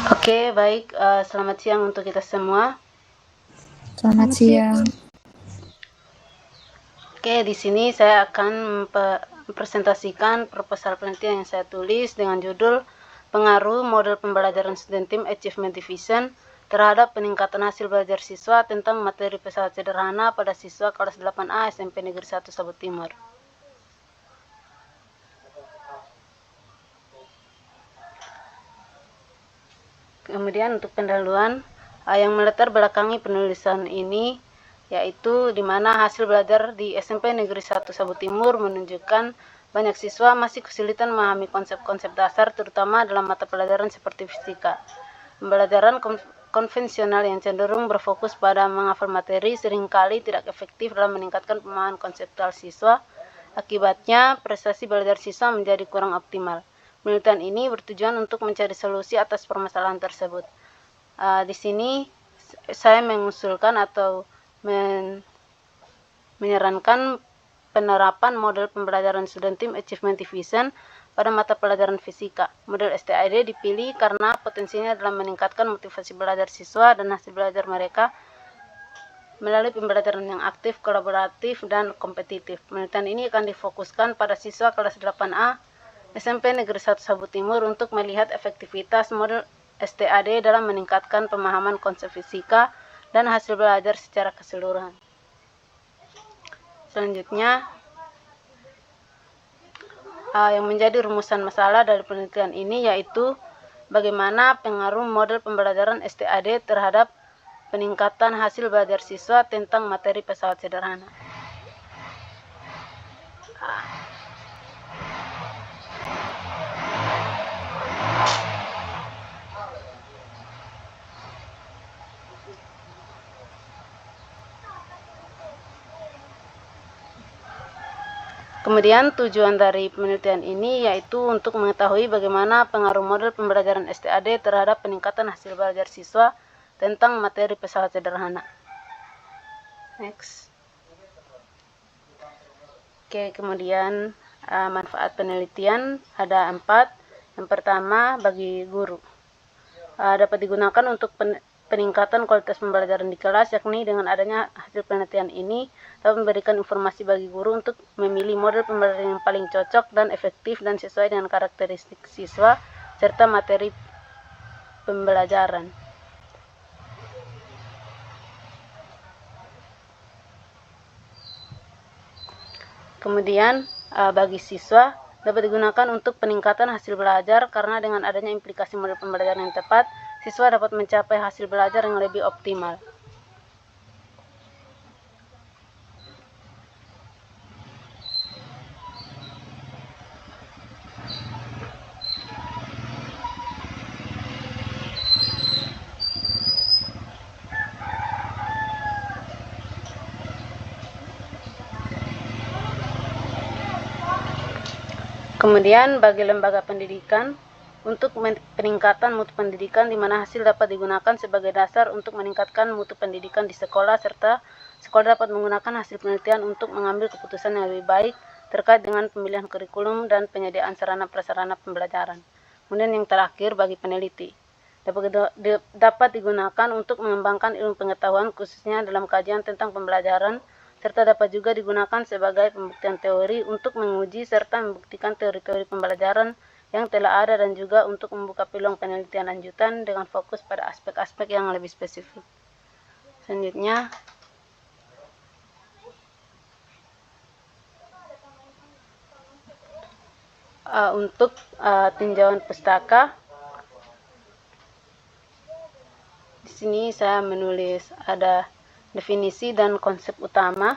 Oke, baik. Selamat siang untuk kita semua. Selamat siang. Oke, di sini saya akan mempresentasikan proposal penelitian yang saya tulis dengan judul Pengaruh Model Pembelajaran Studentim Achievement Division terhadap peningkatan hasil belajar siswa tentang materi pesawat sederhana pada siswa kelas 8A SMP Negeri 1 Sabut Timur. Kemudian untuk pendahuluan yang melatar belakangi penulisan ini yaitu di mana hasil belajar di SMP Negeri 1 Sabut Timur menunjukkan banyak siswa masih kesulitan memahami konsep-konsep dasar terutama dalam mata pelajaran seperti fisika. Pembelajaran konvensional yang cenderung berfokus pada menghafal materi seringkali tidak efektif dalam meningkatkan pemahaman konseptual siswa. Akibatnya, prestasi belajar siswa menjadi kurang optimal. Penelitian ini bertujuan untuk mencari solusi atas permasalahan tersebut. Di sini saya mengusulkan atau menyarankan penerapan model pembelajaran Studentim Achievement Division pada mata pelajaran fisika. Model STAD dipilih karena potensinya dalam meningkatkan motivasi belajar siswa dan hasil belajar mereka melalui pembelajaran yang aktif, kolaboratif, dan kompetitif. Penelitian ini akan difokuskan pada siswa kelas 8A SMP Negeri 1 Sabut Timur untuk melihat efektivitas model STAD dalam meningkatkan pemahaman konsep fisika dan hasil belajar secara keseluruhan. Selanjutnya, yang menjadi rumusan masalah dari penelitian ini yaitu bagaimana pengaruh model pembelajaran STAD terhadap peningkatan hasil belajar siswa tentang materi pesawat sederhana. Kemudian tujuan dari penelitian ini yaitu untuk mengetahui bagaimana pengaruh model pembelajaran STAD terhadap peningkatan hasil belajar siswa tentang materi pesawat sederhana. Next. Oke, kemudian manfaat penelitian ada 4. Yang pertama, bagi guru. Dapat digunakan untuk peningkatan kualitas pembelajaran di kelas, yakni dengan adanya hasil penelitian ini dapat memberikan informasi bagi guru untuk memilih model pembelajaran yang paling cocok dan efektif dan sesuai dengan karakteristik siswa serta materi pembelajaran. Kemudian bagi siswa dapat digunakan untuk peningkatan hasil belajar karena dengan adanya implikasi model pembelajaran yang tepat, siswa dapat mencapai hasil belajar yang lebih optimal. Kemudian bagi lembaga pendidikan, untuk peningkatan mutu pendidikan di mana hasil dapat digunakan sebagai dasar untuk meningkatkan mutu pendidikan di sekolah serta sekolah dapat menggunakan hasil penelitian untuk mengambil keputusan yang lebih baik terkait dengan pemilihan kurikulum dan penyediaan sarana prasarana pembelajaran. Kemudian yang terakhir bagi peneliti, dapat digunakan untuk mengembangkan ilmu pengetahuan khususnya dalam kajian tentang pembelajaran serta dapat juga digunakan sebagai pembuktian teori untuk menguji serta membuktikan teori-teori pembelajaran yang telah ada dan juga untuk membuka peluang penelitian lanjutan dengan fokus pada aspek-aspek yang lebih spesifik. Selanjutnya, untuk tinjauan pustaka, di sini saya menulis ada definisi dan konsep utama,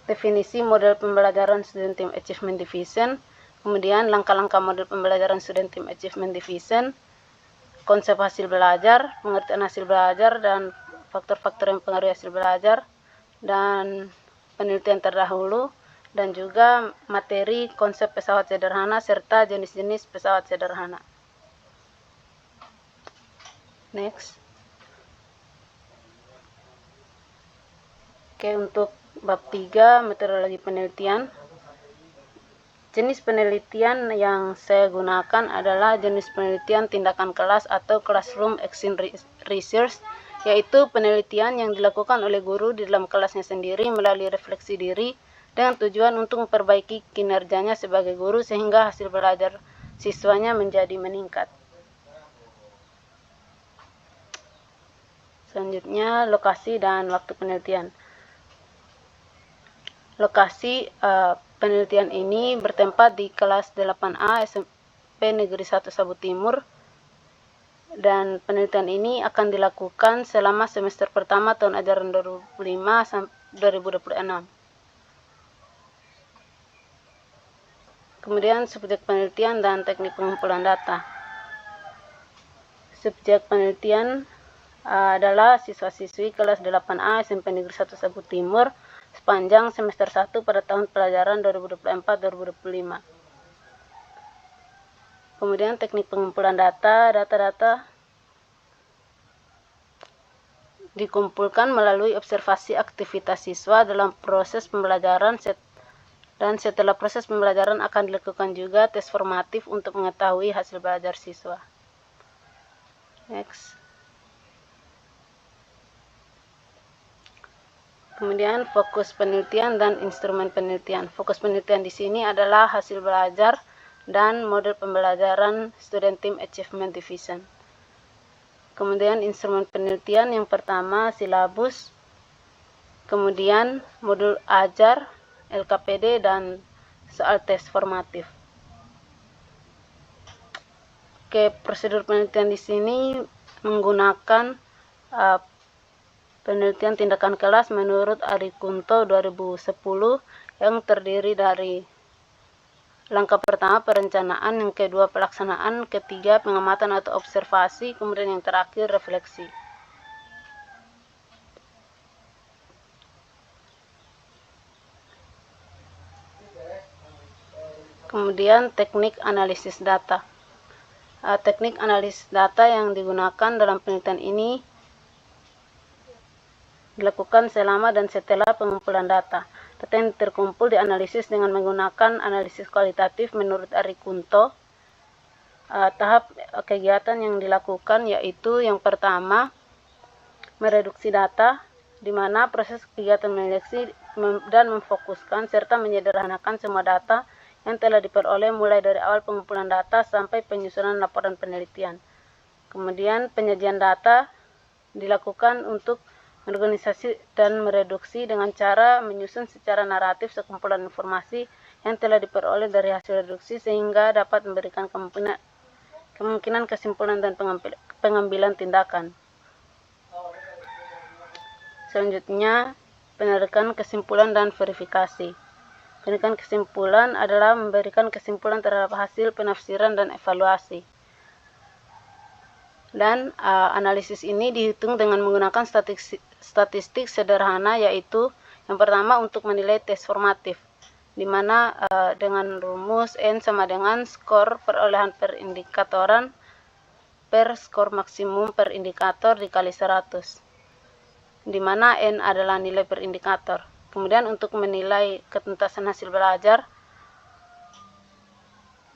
definisi model pembelajaran Studentim Achievement Division, kemudian langkah-langkah model pembelajaran Studentim Achievement Division, konsep hasil belajar, pengertian hasil belajar, dan faktor-faktor yang mempengaruhi hasil belajar, dan penelitian terdahulu, dan juga materi konsep pesawat sederhana serta jenis-jenis pesawat sederhana. Next. Oke, untuk bab 3 metodologi penelitian. Jenis penelitian yang saya gunakan adalah jenis penelitian tindakan kelas atau classroom action research, yaitu penelitian yang dilakukan oleh guru di dalam kelasnya sendiri melalui refleksi diri dengan tujuan untuk memperbaiki kinerjanya sebagai guru sehingga hasil belajar siswanya menjadi meningkat. Selanjutnya, lokasi dan waktu penelitian. Lokasi penelitian ini bertempat di kelas 8A SMP Negeri 1 Sabu Timur, dan penelitian ini akan dilakukan selama semester pertama tahun ajaran 2005-2026. Kemudian subjek penelitian dan teknik pengumpulan data. Subjek penelitian adalah siswa-siswi kelas 8A SMP Negeri 1 Sabu Timur sepanjang semester 1 pada tahun pelajaran 2024-2025. Kemudian teknik pengumpulan data. Data-data dikumpulkan melalui observasi aktivitas siswa dalam proses pembelajaran, dan setelah proses pembelajaran akan dilakukan juga tes formatif untuk mengetahui hasil belajar siswa. Next. Kemudian fokus penelitian dan instrumen penelitian. Fokus penelitian di sini adalah hasil belajar dan model pembelajaran Student Team Achievement Division. Kemudian instrumen penelitian yang pertama silabus, kemudian modul ajar, LKPD, dan soal tes formatif. Oke, prosedur penelitian di sini menggunakan penelitian tindakan kelas menurut Ari Kunto 2010 yang terdiri dari langkah pertama perencanaan, yang kedua pelaksanaan, ketiga pengamatan atau observasi, kemudian yang terakhir refleksi. Kemudian teknik analisis data. Teknik analisis data yang digunakan dalam penelitian ini dilakukan selama dan setelah pengumpulan data. Data yang terkumpul dianalisis dengan menggunakan analisis kualitatif menurut Ari Kunto. Tahap kegiatan yang dilakukan yaitu yang pertama mereduksi data, di mana proses kegiatan menyeleksi dan memfokuskan serta menyederhanakan semua data yang telah diperoleh mulai dari awal pengumpulan data sampai penyusunan laporan penelitian. Kemudian penyajian data dilakukan untuk organisasi dan mereduksi dengan cara menyusun secara naratif sekumpulan informasi yang telah diperoleh dari hasil reduksi sehingga dapat memberikan kemungkinan kesimpulan dan pengambilan tindakan. Selanjutnya, penarikan kesimpulan dan verifikasi. Penarikan kesimpulan adalah memberikan kesimpulan terhadap hasil penafsiran dan evaluasi. Dan analisis ini dihitung dengan menggunakan statistik sederhana, yaitu yang pertama untuk menilai tes formatif, di mana dengan rumus N sama dengan skor perolehan per indikatoran per skor maksimum per indikator dikali 100, di mana N adalah nilai per indikator. Kemudian untuk menilai ketuntasan hasil belajar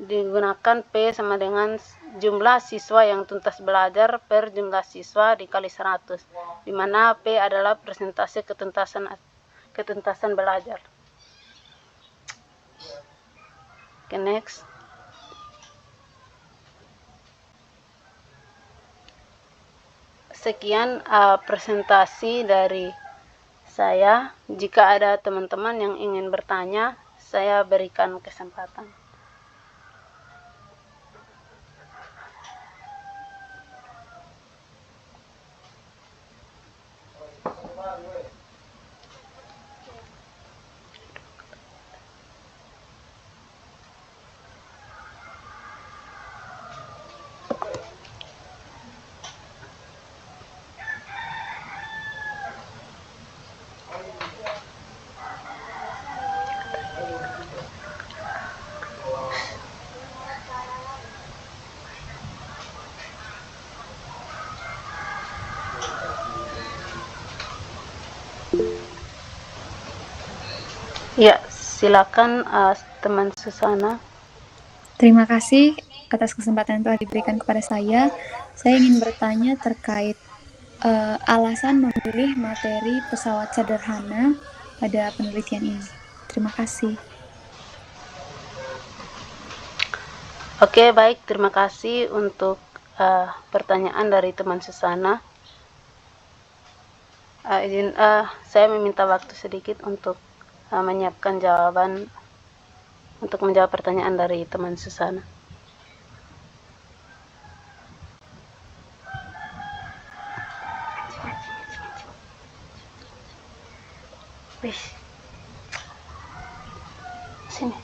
digunakan P sama dengan jumlah siswa yang tuntas belajar per jumlah siswa dikali 100, di mana P adalah persentase ketuntasan belajar. Oke, next. Sekian presentasi dari saya. Jika ada teman-teman yang ingin bertanya, saya berikan kesempatan. Ya, silakan teman Susana. Terima kasih atas kesempatan yang telah diberikan kepada saya. Saya ingin bertanya terkait alasan memilih materi pesawat sederhana pada penelitian ini. Terima kasih. Oke, baik. Terima kasih untuk pertanyaan dari teman Susana. Saya meminta waktu sedikit untuk menyiapkan jawaban untuk menjawab pertanyaan dari teman Susana. Sini.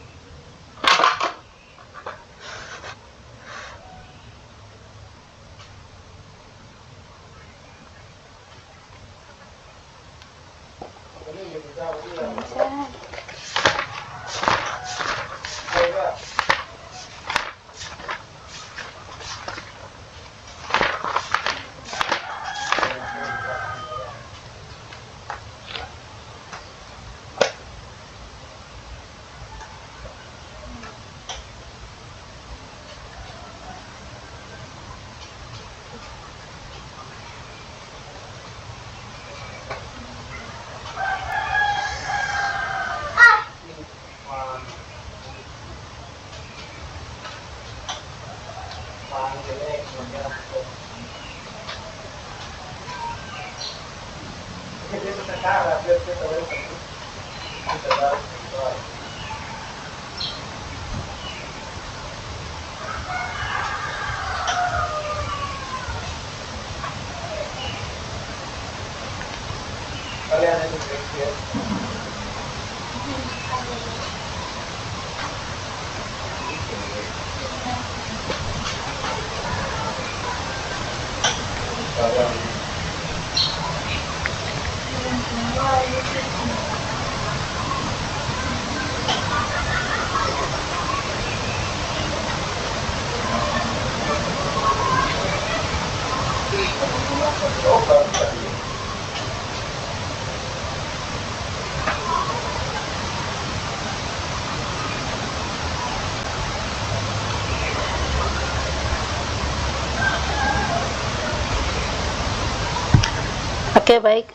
Oke, baik.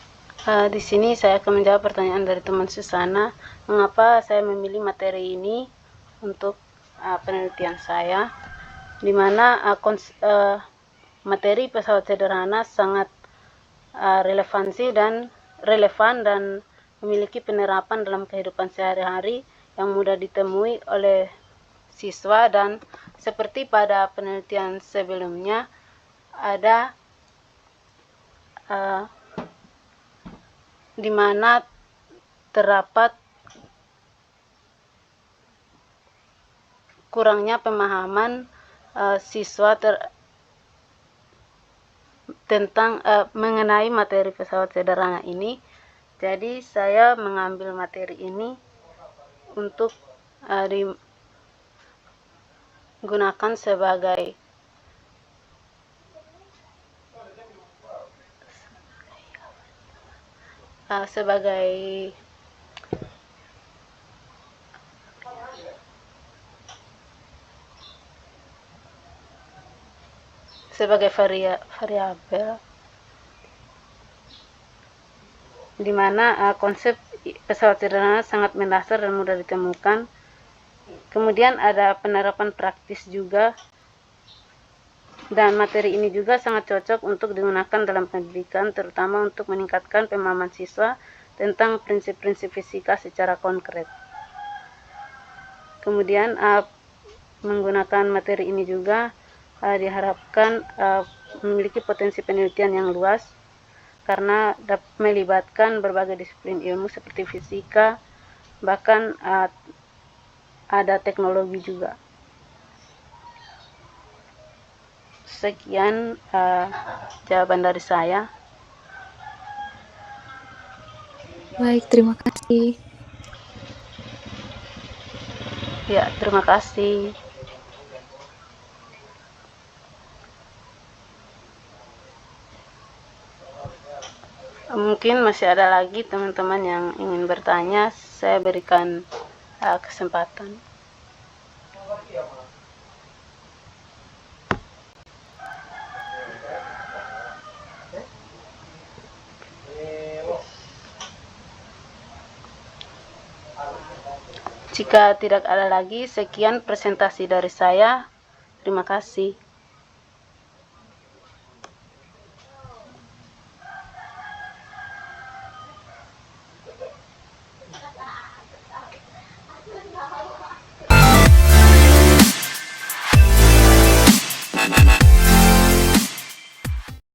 Di sini saya akan menjawab pertanyaan dari teman Susana. Mengapa saya memilih materi ini untuk penelitian saya, di mana materi pesawat sederhana sangat relevan dan memiliki penerapan dalam kehidupan sehari-hari yang mudah ditemui oleh siswa, dan seperti pada penelitian sebelumnya ada di mana terdapat kurangnya pemahaman siswa tentang mengenai materi pesawat sederhana ini. Jadi saya mengambil materi ini untuk digunakan sebagai variabel, di mana konsep pesawat sederhana sangat mendasar dan mudah ditemukan. Kemudian ada penerapan praktis juga, dan materi ini juga sangat cocok untuk digunakan dalam pendidikan, terutama untuk meningkatkan pemahaman siswa tentang prinsip-prinsip fisika secara konkret. Kemudian menggunakan materi ini juga diharapkan memiliki potensi penelitian yang luas, karena dapat melibatkan berbagai disiplin ilmu seperti fisika, bahkan ada teknologi juga. Sekian jawaban dari saya. Baik, terima kasih. Ya, terima kasih. Mungkin masih ada lagi teman-teman yang ingin bertanya, saya berikan kesempatan. Jika tidak ada lagi, sekian presentasi dari saya. Terima kasih.